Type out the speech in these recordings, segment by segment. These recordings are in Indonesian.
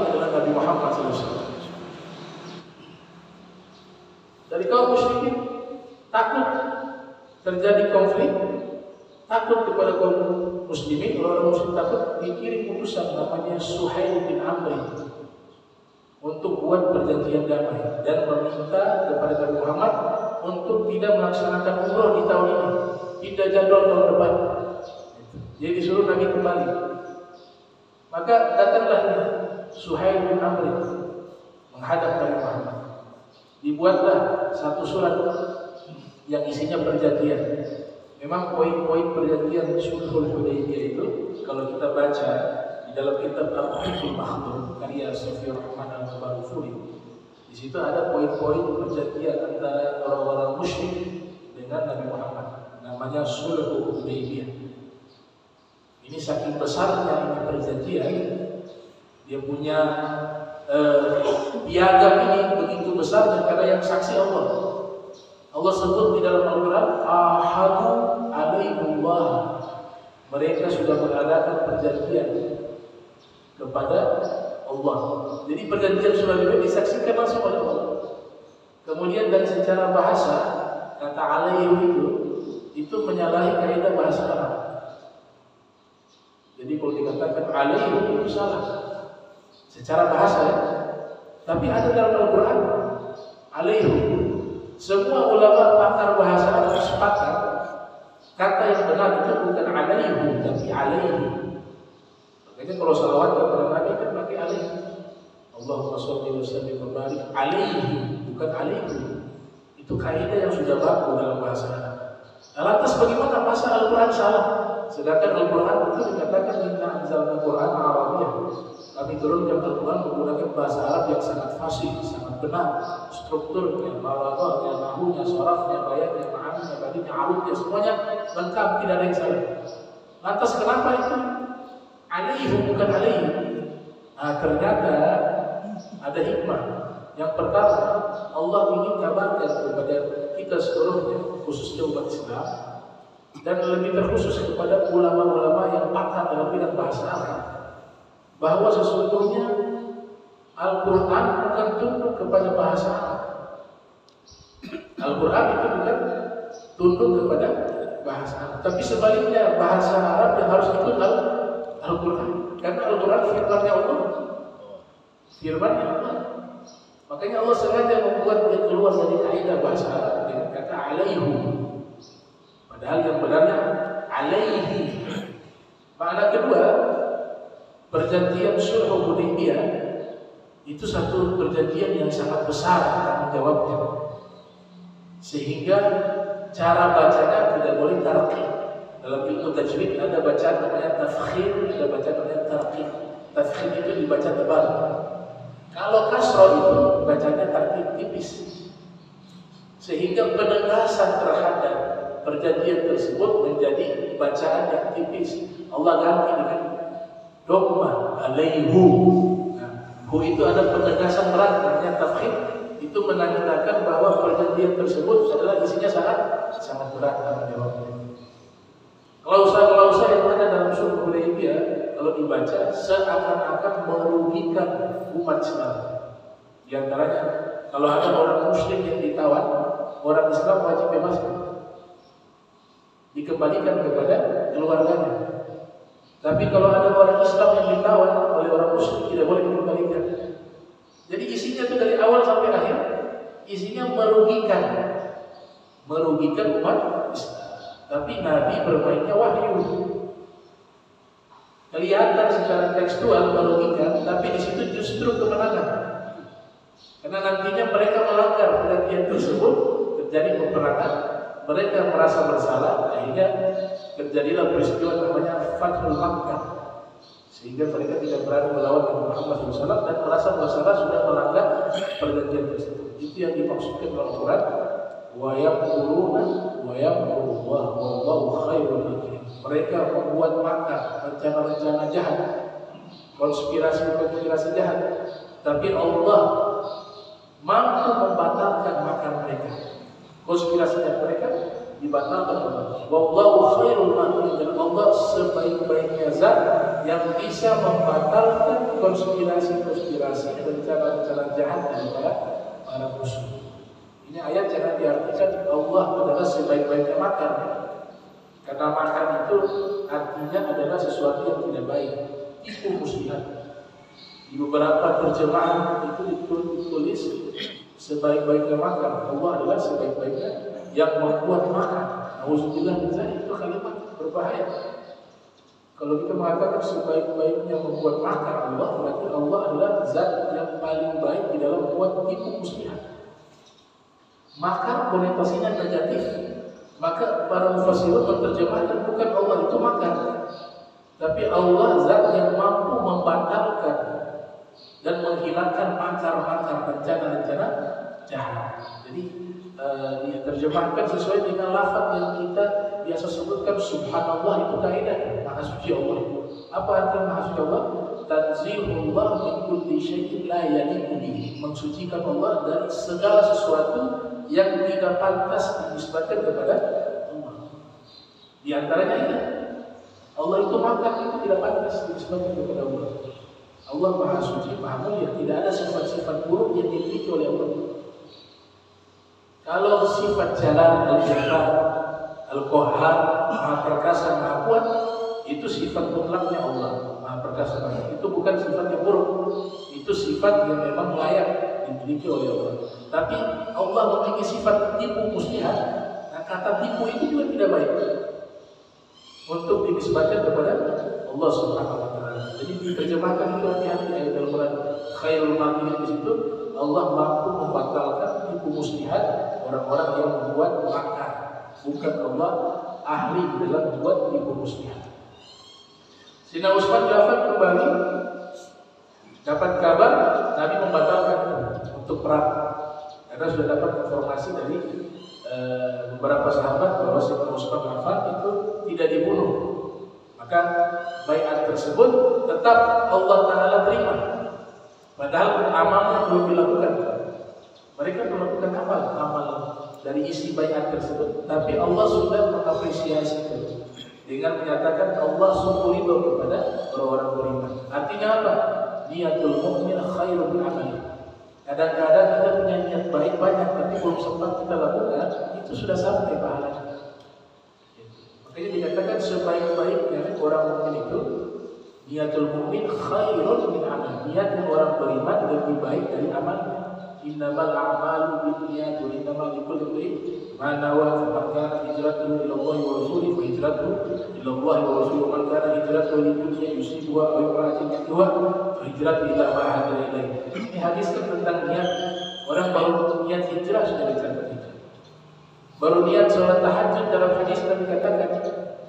adalah Nabi Muhammad SAW. Dari kaum musyrikin takut terjadi konflik, takut kepada kaum muslimin, orang muslim takut, dikirim utusan namanya Suhail bin Amr untuk buat perjanjian damai dan meminta kepada Nabi Muhammad untuk tidak melaksanakan umroh di tahun ini, tidak jadwal tahun depan. Jadi disuruh Nabi kembali. Maka datanglah Suhail bin Amr menghadap Nabi Muhammad. Dibuatlah satu surat yang isinya perjanjian. Memang poin-poin perjanjian Sulhul Hudaybiyah itu kalau kita baca di dalam kitab Ar-Rahiqul Makhdum karya Sofiyur Rahman Al-Barufuri, di situ ada poin-poin perjanjian antara orang-orang musyrik dengan Nabi Muhammad, namanya Sulhul Hudaybiyah. Ini saking besarnya ini perjanjian, dia punya piagam ini begitu besar karena yang saksi Allah. Allah sebut di dalam Al-Quran, ahadu alaihullah, mereka sudah mengadakan perjanjian kepada Allah. Jadi perjanjian sudah disaksikan langsung oleh Allah. Kemudian dari secara bahasa, kata alaihi itu menyalahi kaidah bahasa Arab. Jadi kalau dikatakan alaihi itu salah secara bahasa ya. Tapi ada dalam Al-Quran alaihi. Semua ulama pakar bahasa Arab sepakat kata yang benar itu bukan alaihi tapi alaihi. Makanya kalau salawat kepada Nabi kan pakai alaihi. Allahumma sholli wa sallim wa barik alaihi, bukan alaihi. Itu kaidah yang sudah baku dalam bahasa Arab. Lantas bagaimana bahasa Al-Quran salah? Sedangkan Al-Quran itu dikatakan inna anzalna Quran Arabiyyah. Kami turunkan Al-Quran menggunakan bahasa Arab yang sangat fasih, sangat benar, strukturnya, balaghahnya, nahwunya, sharafnya, bayannya, ma'aninya, badinya, arudnya, semuanya lengkap, tidak ada yang salah. Lantas kenapa itu alaihi bukan alaihi? Nah, ternyata ada hikmah. Yang pertama, Allah ingin kabarkan kepada kita seluruhnya, khususnya umat Islam, dan lebih terkhusus kepada ulama-ulama yang pakar dalam bidang bahasa Arab, bahwa sesungguhnya Al-Quran bukan tunduk kepada bahasa Arab. Al-Quran itu bukan tunduk kepada bahasa Arab, tapi sebaliknya bahasa Arab yang harus ikut Al-Quran, karena Al-Quran firman-Nya Allah. Firman-Nya Allah. Makanya Allah sengaja membuat dia keluar dari kaidah bahasa Arab dengan kata alaihi. Padahal yang benarnya alaihi. Makna kedua, perjanjian Sulhul Hudaybiyah itu satu perjanjian yang sangat besar tanggung jawabnya, sehingga cara bacanya tidak boleh tarqiq. Dalam ilmu tajwid ada bacaan namanya tafkhim, ada bacaan namanya tarqiq. Tafkhim itu dibaca tebal. Kalau kasroh itu bacanya tarqiq tipis, sehingga penegasan terhadap perjanjian tersebut menjadi bacaan yang tipis. Allah ganti dengan dogma alaihu. Nah, hu itu ada penegasan berat, namanya tafkhim. Itu menandakan bahwa perjanjian tersebut adalah isinya sangat berat tanggung jawabnya. Klausa-klausa yang ada dalam Sulhul Hudaybiyah kalau dibaca seakan-akan merugikan umat Islam. Di antaranya, kalau ada orang musyrik yang ditawan, orang Islam wajib bebaskan, dikembalikan kepada keluarganya. Tapi kalau ada orang Islam yang ditawan oleh orang musyrik, tidak boleh dikembalikan. Jadi isinya itu dari awal sampai akhir, isinya merugikan umat Islam. Tapi Nabi bermainnya wahyu. Kelihatan secara tekstual merugikan, tapi di situ justru kemenangan. Karena nantinya mereka melanggar perjanjian tersebut, terjadi peperangan, mereka merasa bersalah, akhirnya terjadilah peristiwa namanya Fathul Makkah, sehingga mereka tidak berani melawan Nabi Muhammad SAW dan merasa bersalah sudah melanggar perjanjian tersebut. Itu yang dimaksudkan dalam Al-Quran, wa yaquluna wa yaqulullah wallahu khairul makirin. Mereka membuat makar, rencana-rencana jahat, konspirasi jahat, tapi Allah mampu membatalkan makar mereka, konspirasi mereka, dibatalkan Allah. Wallahu khairul makirin, dan Allah sebaik-baiknya zat yang bisa membatalkan konspirasi-konspirasi dan rencana-rencana jahat dari para musuh. Ini ayat jangan diartikan Allah adalah sebaik-baiknya makar. Karena makar itu artinya adalah sesuatu yang tidak baik, tipu muslihat. Di beberapa terjemahan itu ditulis sebaik-baiknya makar. Allah adalah sebaik-baiknya yang membuat makar. Nauzubillah min dzalik, itu kalimat berbahaya. Kalau kita mengatakan sebaik-baiknya membuat makar Allah, berarti Allah adalah zat yang paling baik di dalam membuat tipu muslihat. Makar konotasinya negatif. Maka para mufassirun menerjemahkan bukan Allah itu makar, tapi Allah zat yang mampu membatalkan dan menghilangkan makar-makar rencana-rencana jahat. Jadi diterjemahkan sesuai dengan lafaz yang kita biasa sebutkan. Subhanallah itu kaidah maha suci Allah. Apa arti maha suci Allah? Tanzihullah min kulli syai'in la yaliqu bihi, mensucikan Allah dari segala sesuatu yang tidak pantas dinisbatkan kepada Allah. Di antaranya ini, Allah itu makar, itu tidak pantas dinisbatkan kepada Allah. Allah maha suci, maha mulia, tidak ada sifat-sifat buruk yang dimiliki oleh Allah. Kalau sifat Jalal, Al-Jabbar, Al-Qahhar, Maha Perkasa, Maha Kuat, itu sifat mutlaknya Allah, Maha Perkasa, Maha. Itu bukan sifat yang buruk, itu sifat yang memang layak dimiliki oleh Allah. Tapi Allah memiliki sifat tipu muslihat. Nah, kata tipu itu juga tidak baik untuk dinisbatkan kepada Allah Subhanahu wa taala. Jadi diterjemahkan itu hati-hati ayat Al-Qur'an. Khairul makirin di situ Allah mampu membatalkan tipu muslihat orang-orang yang membuat makar. Bukan Allah ahli dalam membuat tipu muslihat. Sina Utsman Affan kembali dapat kabar Nabi membatalkan untuk perang. Karena sudah dapat informasi dari beberapa sahabat bahwa Sayyidina Utsman Affan itu tidak dibunuh. Maka baiat tersebut tetap Allah Ta'ala terima. Padahal amalnya belum dilakukan. Mereka melakukan amal dari isi baiat tersebut, tapi Allah sudah mengapresiasi itu dengan menyatakan Allah sungguh ridho kepada orang-orang beriman. Artinya apa? Niatul mu'min khairun min amali. Kadang-kadang kita punya niat baik banyak, tapi belum sempat kita lakukan, itu sudah sampai pahalanya. Makanya dikatakan sebaik-baiknya orang mukmin itu niatul mu'min khairun min amal. Niat yang orang beriman lebih baik dari amalnya. Innamal a'malu binniyat wa innamal likulli imrin ma nawa. Man kana hijratuhu ila Allah wa rasulihi fa hijratuhu ila Allah wa rasulihi. Man kana hijratuhu lidunya yusibuha aw imra'atin yankihuha fa hijratuhu ila ma hajara ilaihi. Ini hadis tentang niat. Orang baru niat hijrah sudah dicatat hijrah. Baru niat sholat tahajud dalam hadis Nabi katakan,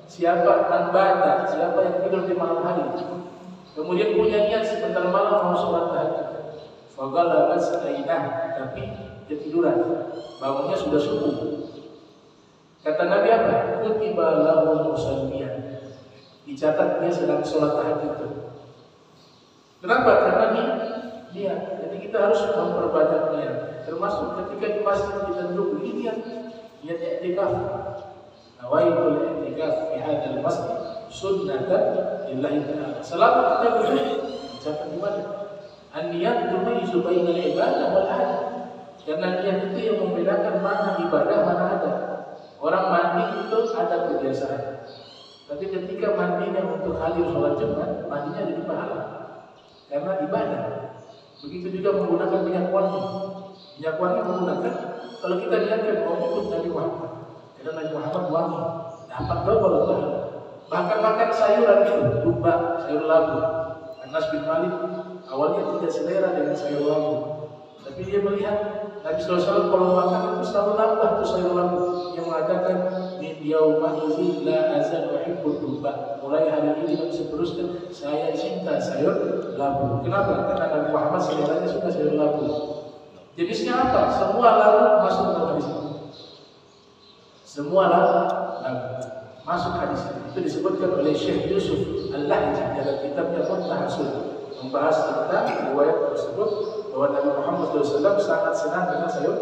siapa anbata, siapa yang tidur di malam hari, kemudian punya niat sebentar malam mau sholat tahajud, fagalabat sa'inah, tapi ketiduran, bangunnya sudah subuh. Kata Nabi apa? Kutiba lahu musalliyan, dicatat dia sedang sholat tahajud. Kenapa? Karena niat. Jadi kita harus memperbanyak niat. Termasuk ketika di masjid kita duduk ini niat i'tikaf. Nawaitul i'tikaf fi hadzal masjid sunnatan lillahi ta'ala. Selama kita duduk dicatat ibadah. An-niyat tumayyizu bainal ibadah wal adat. Karena niat itu yang membedakan mana ibadah mana adat. Orang mandi itu ada kebiasaan. Tapi ketika mandinya untuk hadir sholat Jumat, mandinya jadi pahala. Karena ibadah. Begitu juga menggunakan minyak wangi. Minyak wangi menggunakan, kalau kita niatkan ikut Nabi Muhammad, karena Nabi Muhammad wangi, dapat double pahala. Bahkan makan sayuran itu, duba, sayur labu. Anas bin Malik awalnya tidak selera dengan sayur labu, tapi dia melihat Nabi SAW kalau makan itu selalu nambah tuh sayur labu, yang mengatakan min yauma idzin la azal uhibbud duba. Mulai hari ini dan seterusnya saya cinta sayur labu. Kenapa? Karena Nabi Muhammad seleranya suka sayur labu. Jenisnya apa? Semua labu masuk dalam hadis ini. Semua labu masuk hadis ini. Itu disebutkan oleh Syekh Yusuf Al-Lahji dalam kitabnya Muntahhasul, membahas tentang riwayat tersebut bahwa Nabi Muhammad SAW sangat senang dengan sayur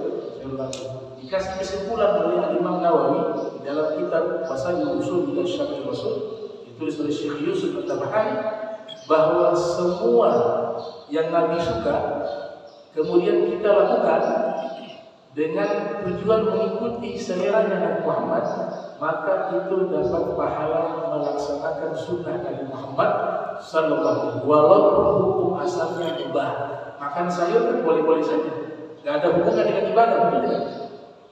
labu. dikasih kesimpulan oleh Imam Nawawi dalam kitab Masail Usul ila Syarh Rasul, ditulis oleh Syekh Yusuf At-Tabahani, bahwa semua yang Nabi suka kemudian kita lakukan dengan tujuan mengikuti selera Nabi Muhammad, maka itu dapat pahala melaksanakan sunnah Nabi Muhammad sallallahu alaihi wasallam, walaupun hukum asalnya mubah. Makan sayur kan boleh-boleh saja, nggak ada hubungan dengan ibadah, betul tidak?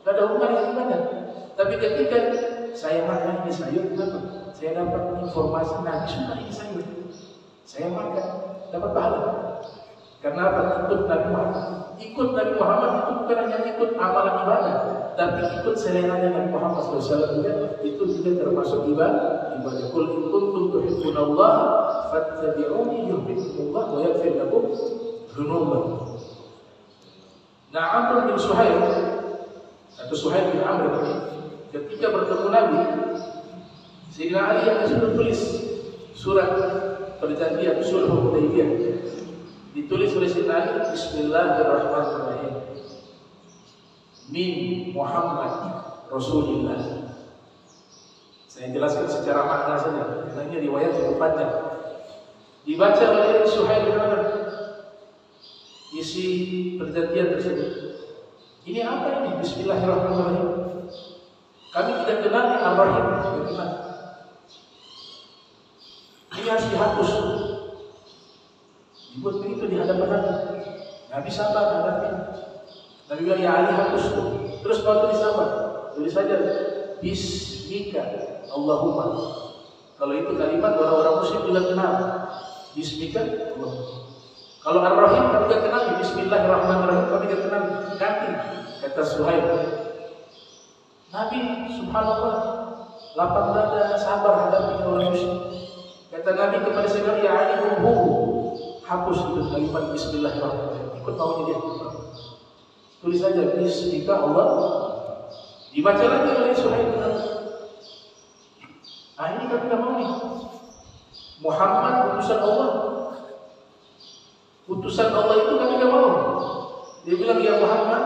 Nggak ada hubungan dengan ibadah. Tapi ketika saya makan ini sayur, kenapa? Saya dapat informasi Nabi suka ini sayur, saya makan, dapat pahala. Karena apa? Ikut Nabi Muhammad. Ikut Nabi Muhammad itu bukan hanya ikut amalan ibadah, tapi ikut selera Nabi Muhammad SAW juga, itu juga termasuk ibadah. Qul in kuntum tuhibbunallah fattabi'uni yuhibbukumullah wa yaghfir lakum dzunubakum. Nah, Amr bin Suhail atau Suhail bin Amr ini ketika bertemu Nabi, Sayyidina Ali yang sudah tulis surat perjanjian sulh Hudaybiyah, ditulis oleh Sayyidina Ali, Bismillahirrahmanirrahim, min Muhammad Rasulullah. Saya jelaskan secara makna saja, karena ini riwayat yang panjang. Dibaca oleh Suhail bin Amr isi perjanjian tersebut. Ini apa ini? Bismillahirrahmanirrahim. Kami tidak kenal Ar-Rahim, tidak kenal. Ini harus dihapus. Dibuat begitu di hadapan Nabi. Nabi sabar menghadapi. Nabi bilang, ya Ali hapus. Terus kalau tulis apa? Tulis saja Bismika Allahumma. Kalau itu kalimat orang-orang muslim juga kenal. Bismika Allahumma. Kalau Ar-Rahim kami tidak kenal. Bismillahirrahmanirrahim kami tidak kenal. Ganti, kata Suhail. Nabi subhanallah lapang dada, sabar hadapi orang muslim. Kata Nabi kepada Sayyidina ya Ali, hapus itu kalimat Bismillahirrahmanirrahim. Ikut maunya dia. Tulis saja Bismika Allah. Dibaca lagi oleh Suhail. Nah, ini kami tidak mau nih. Muhammad utusan Allah. Utusan Allah itu kami tidak mau. Dia bilang, ya Muhammad,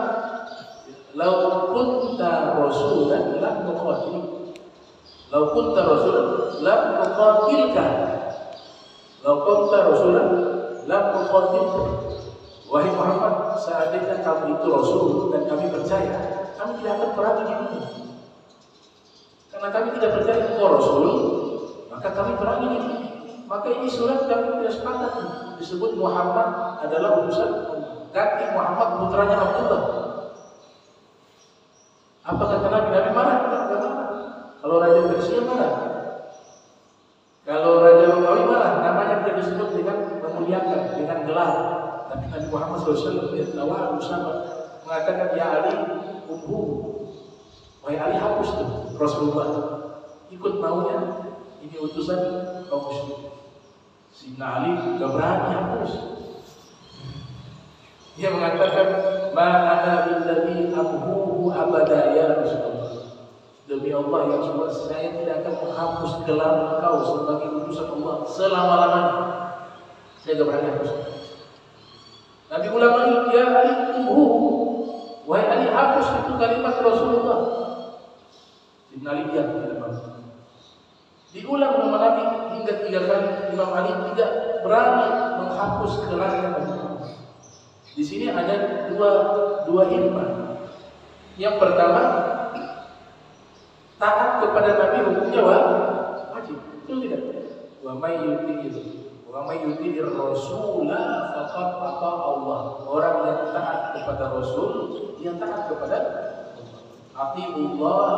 lau kunta rasulan lam nuqatil. Lau kunta rasulan lam nuqatilka. Lau kunta rasulan lam nuqatilka. Wahai Muhammad, seandainya kamu itu Rasul dan kami percaya, kami tidak akan perang di dunia. Karena kami tidak percaya engkau Rasul, maka kami perang di dunia. Maka ini surat kami tidak sepakat. Disebut Muhammad adalah utusan Allah. Ganti Muhammad putranya Abdullah. Apa kata Nabi? Nabi marah? Tidak marah. Kalau Raja Persia marah. Kalau Raja Romawi marah, namanya tidak disebut dengan memuliakan, dengan gelar. Tapi Nabi Muhammad SAW tawa bersama mengatakan, ya Ali, wahai Ali, hapus tuh Rasulullah. Ikut maunya, ini utusan kaum muslim. Sayyidina Ali gak berani hapus. Dia mengatakan, ma'ana billadhi amhuhu abada ya Rasulullah. Demi Allah ya Rasulullah, saya tidak akan menghapus gelar engkau sebagai utusan Allah selama-lamanya. Saya gak berani hapus. Nabi ulang lagi, ya Ali, wahai Ali, hapus itu kalimat Rasulullah. Sayyidina Ali diam, tidak mau. Diulang sama Nabi hingga 3 kali. Imam Ali tidak berani menghapus gelarnya Nabi Muhammad. Di sini ada dua hikmah. Yang pertama, taat kepada Nabi hukumnya wajib, betul tidak? Wa may yuti'ir rasula faqad ata Allah. Orang yang taat kepada Rasul, dia taat kepada Atiullah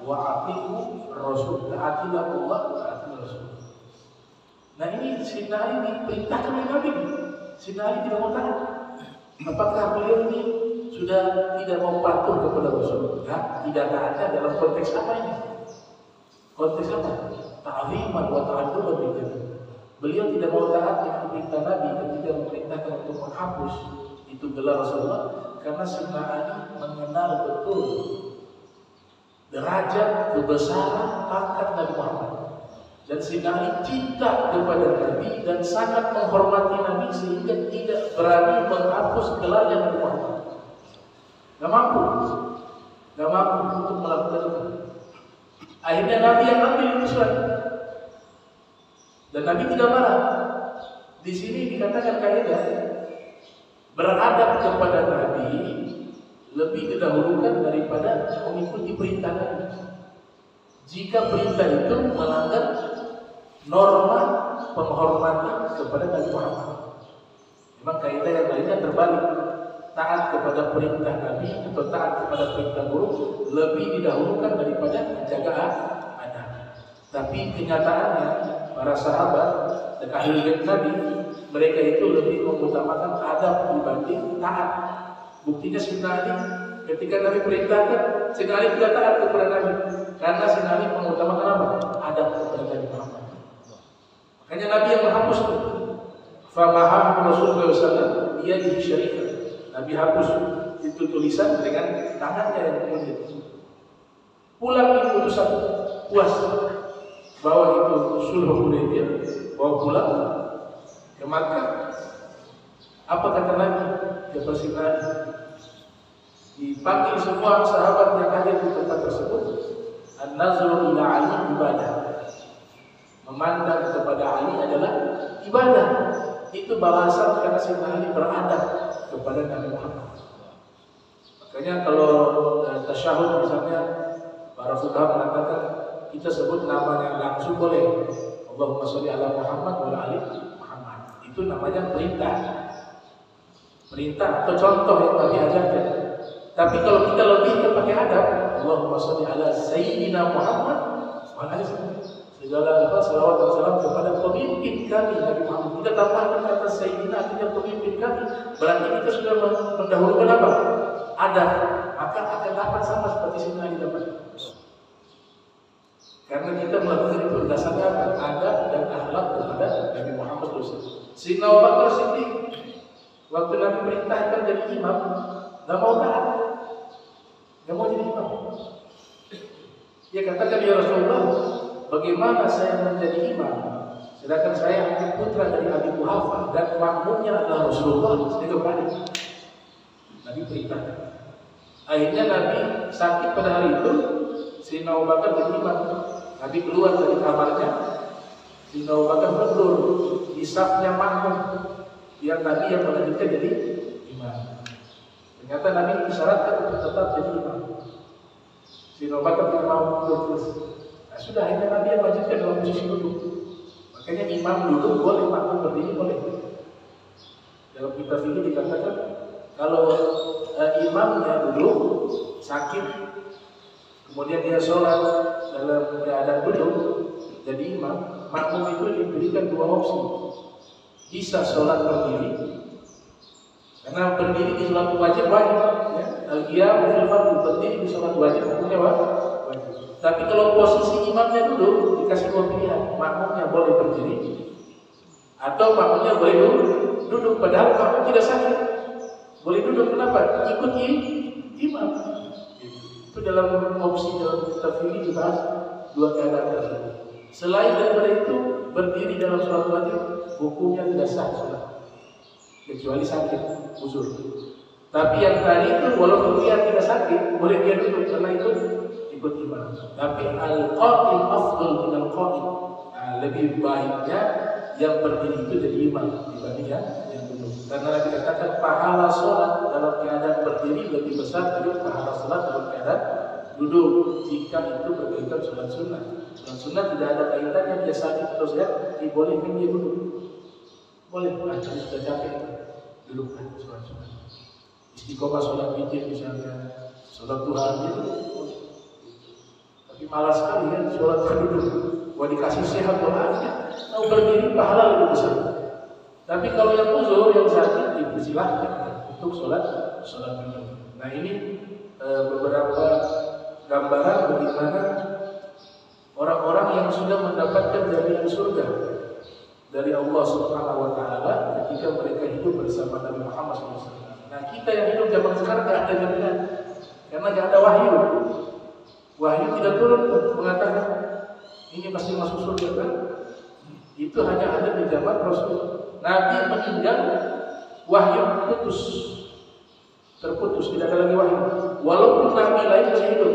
wa ati'u Rasul. Taatilah Allah, taatilah Rasul. Nah, ini Sayyidina Ali diperintahkan oleh Nabi. Sayyidina Ali tidak mau taat. Apakah beliau ini sudah tidak mau patuh kepada Rasul? Ya, tidak taatnya dalam konteks apa ini? Konteks apa? Ta'ziman wa ta'adduban billah. Beliau tidak mau taat dengan perintah Nabi ketika memerintahkan untuk menghapus itu gelar Rasulullah, karena Sayyidina Ali mengenal betul derajat, kebesaran, pangkat Nabi Muhammad. Dan Sayyidina Ali cinta kepada Nabi dan sangat menghormati Nabi sehingga tidak berani menghapus gelarnya Nabi Muhammad. Tidak mampu. nggak mampu untuk melakukan itu. Akhirnya Nabi yang ambil itu surat, dan Nabi tidak marah. Di sini dikatakan kaidah beradab kepada Nabi lebih didahulukan daripada mengikuti perintah Nabi. Jika perintah itu melanggar norma penghormatan kepada Nabi Muhammad. Memang kaidah yang lainnya terbalik. Taat kepada perintah Nabi atau taat kepada perintah guru lebih didahulukan daripada menjaga adab. Tapi kenyataannya para sahabat dan ahli bait Nabi, mereka itu lebih mengutamakan adab dibanding taat. Buktinya Sayyidina Ali ketika Nabi perintahkan, Sayyidina Ali tidak taat kepada Nabi karena Sayyidina Ali mengutamakan apa? Adab kepada Nabi Muhammad. Makanya Nabi yang menghapus itu. Famaham Rasulullah SAW dia di syarifah. Nabi hapus itu tulisan dengan tangannya yang mulia. Pulang itu utusan puas bahwa itu sulh Hudaybiyah, bawa pulang ke Makkah. Apa kata Nabi? Kata Sayyidina Ali, dipanggil semua sahabat yang hadir di tempat tersebut. An-nazru ila Ali ibadah. Memandang kepada Ali adalah ibadah. Itu balasan karena Sayyidina Ali beradab kepada Nabi Muhammad. Makanya kalau tasyahud misalnya para fuqaha mengatakan kita sebut namanya langsung boleh. Allahumma sholli ala Muhammad wa ala ali Muhammad. Itu namanya perintah. Perintah atau contoh yang Nabi ajarkan. Tapi kalau kita lebih pakai adab, Allahumma sholli ala sayyidina Muhammad wa ala ali segala salawat dan salam kepada pemimpin kami Nabi Muhammad. Kita tambahkan kata sayyidina artinya pemimpin kami. Berarti kita sudah mendahulukan apa? Adab. Maka akan dapat sama seperti Sayyidina Ali dapat. Karena kita melakukan itu berdasarkan adab dan akhlak kepada Nabi Muhammad SAW. Sayyidina Abu Bakar Siddiq waktu Nabi perintahkan jadi imam, nggak mau taat, nggak mau jadi imam. Dia katakan, ya Rasulullah, bagaimana saya menjadi imam? Sedangkan saya anak putra dari Abi Quhafah dan makmumnya adalah Rasulullah. Saya nggak berani. Nabi perintahkan. Akhirnya Nabi sakit pada hari itu. Sayyidina Abu Bakar jadi imam. Nabi keluar dari kamarnya. Sayyidina Abu Bakar mundur di safnya makmum. Biar Nabi yang melanjutkan jadi imam. Ternyata Nabi disyaratkan untuk tetap jadi imam. Sayyidina Abu Bakar tidak mau mundur terus. Nah, sudah akhirnya Nabi yang melanjutkan dalam posisi duduk. Makanya imam duduk boleh, makmum berdiri boleh. Dalam kitab ini dikatakan kalau imamnya duduk sakit, kemudian dia sholat dalam keadaan duduk jadi imam, makmum itu diberikan dua opsi. Bisa sholat berdiri, karena berdiri di sholat wajib ya. Al-qiyam fil fardhi, berdiri di sholat wajib hukumnya wajib. Tapi kalau posisi imamnya duduk, dikasih dua pilihan, makmumnya boleh berdiri atau makmumnya boleh duduk. Padahal makmum tidak sakit, boleh duduk. Kenapa? Ikut imam. Itu dalam opsi dalam kitab fikih dibahas dua keadaan tersebut. Selain daripada itu, berdiri dalam sholat wajib hukumnya tidak sah sholat kecuali sakit, uzur. Tapi yang tadi itu walaupun dia tidak sakit, boleh dia duduk karena itu ikut imam. Tapi al-qa'im afdal min al-qa'im. Nah, lebih baiknya yang berdiri itu jadi imam dibanding yang duduk. Karena Nabi katakan pahala sholat dalam keadaan berdiri lebih besar dari pahala sholat dalam keadaan duduk. Jika itu berkaitan sholat sunnah. Sholat sunnah tidak ada kaitannya dia sakit terus ya, dibolehkan dia duduk. Boleh, tadi sudah capek dudukkan sholat sunnah. Istiqomah sholat witir misalnya, sholat duha gitu. Tapi malas sekali kan sholat berduduk. Wah, dikasih sehat doanya, mau berdiri pahala lebih besar. Tapi kalau yang uzur, yang sakit, dipersilahkan untuk sholat duduk. Nah ini beberapa gambaran bagaimana orang-orang yang sudah mendapatkan jaminan surga dari Allah Subhanahu Wa Taala ketika mereka hidup bersama Nabi Muhammad SAW. Nah kita yang hidup zaman sekarang tidak ada jaminan karena tidak ada wahyu. Wahyu tidak turun mengatakan ini pasti masuk surga kan? Itu hanya ada di zaman Rasul. Nabi meninggal, wahyu terputus, tidak ada lagi wahyu. walaupun nabi lain masih hidup,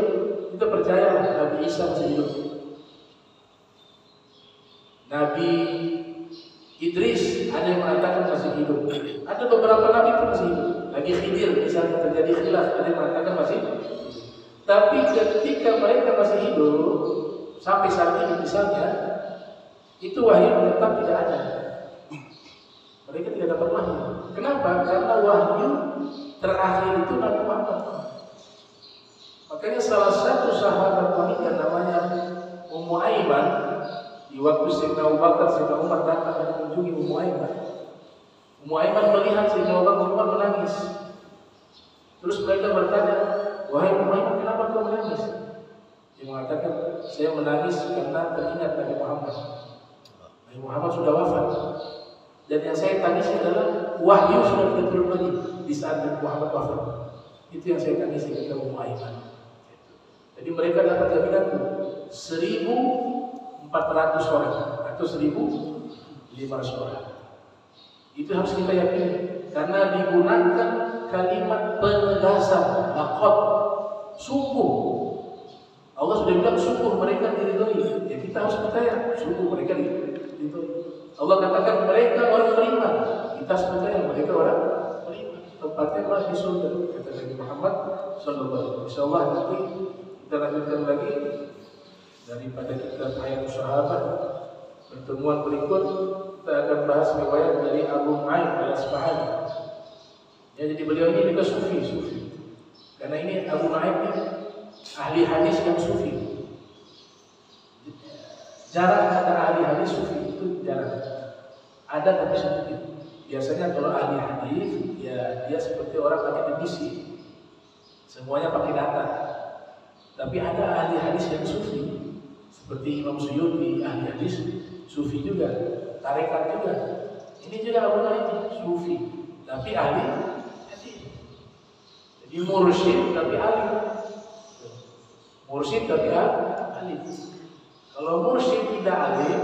kita percaya Nabi Isa masih hidup. Nabi Idris ada yang mengatakan masih hidup. Ada beberapa nabi pun masih hidup. Nabi Khidir misalnya terjadi khilaf, ada yang mengatakan masih hidup. Tapi ketika mereka masih hidup sampai saat ini misalnya, itu wahyu tetap tidak ada. Mereka tidak dapat wahyu. Kenapa? Karena wahyu terakhir itu Nabi Muhammad. Makanya salah satu sahabat wanita namanya Ummu Aiman, di waktu Sayyidina Abu Bakar, Sayyidina Umar datang dan mengunjungi Ummu Aiman. Ummu Aiman melihat Sayyidina Abu Bakar Umar menangis. Terus mereka bertanya, wahai Ummu Aiman, kenapa kau menangis? Dia mengatakan, saya menangis karena teringat Nabi Muhammad. Nabi Muhammad sudah wafat. Dan yang saya tangisi adalah wahyu sudah tidak turun lagi di saat Nabi Muhammad wafat. Itu yang saya tangisi ketika Ummu Aiman. Jadi mereka dapat jaminan 1.400 orang atau 1.500 orang. Itu harus kita yakini karena digunakan kalimat penegasan, laqad, sungguh. Allah sudah bilang sungguh mereka diridhoi. Ya kita harus percaya sungguh mereka diridhoi. Allah katakan mereka orang beriman. Kita harus percaya mereka orang beriman. Tempatnya adalah di surga, kata Nabi Muhammad sallallahu alaihi wasallam. Insyaallah nanti kita lanjutkan lagi daripada kita Hayatus Sahabat. Pertemuan berikut kita akan bahas riwayat dari Abu Nu'aim al-Asbahani. Ya, jadi beliau ini juga sufi. Karena ini Abu Nu'aim ini ahli hadis yang sufi. Jarang ada ahli hadis sufi, itu jarang. Ada tapi sedikit. Biasanya kalau ahli hadis ya dia seperti orang akademisi. Semuanya pakai data. Tapi ada ahli hadis yang sufi, seperti Imam Suyuti, ahli hadis sufi juga, tarekat juga. Ini juga Abu Nu'aim sufi, tapi ahli hadis. Jadi mursyid tapi ahli. Mursyid tapi ahli. Kalau mursyid tidak ahli,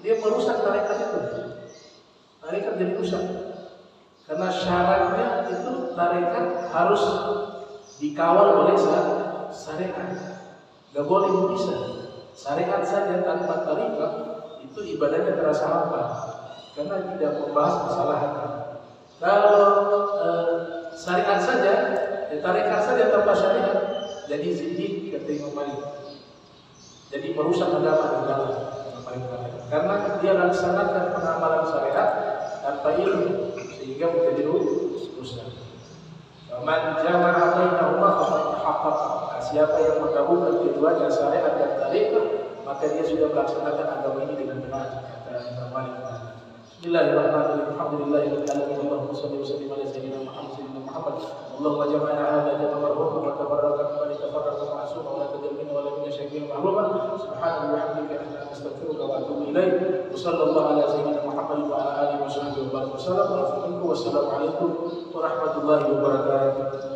dia merusak tarekat itu. Tarekat jadi rusak. Karena syaratnya itu tarekat harus dikawal oleh syariat. Gak boleh dipisah. Syariat saja tanpa tarekat itu ibadahnya terasa hampa karena tidak membahas masalah hati. Kalau syariat saja, tarekat saja tanpa syariat, jadi zindik kata Imam Malik. Jadi merusak agama karena dia laksanakan pengamalan syariat tanpa ilmu sehingga menjadi rusak. Man jama'a bainahuma faqad haqqaqa. Siapa yang menggabungkan keduanya syariat dan tarekat, maka dia sudah melaksanakan agama ini dengan benar, kata Imam Malik. Bismillahirrahmanirrahim. Alhamdulillahirabbil alamin. Allahumma shalli wa sallim ala sayyidina Muhammad. Allahumma jama'na hadha jam'an marhuman wa tabarraka min tafarraqa ma'suma wa la tadallina wa la min syai'in mahruman. Subhanallahi wa bihamdihi astaghfiruka wa atubu ilaik. Wa sallallahu ala sayyidina Muhammad wa ala alihi wa sahbihi wa sallam. Wassalamu alaikum warahmatullahi wabarakatuh.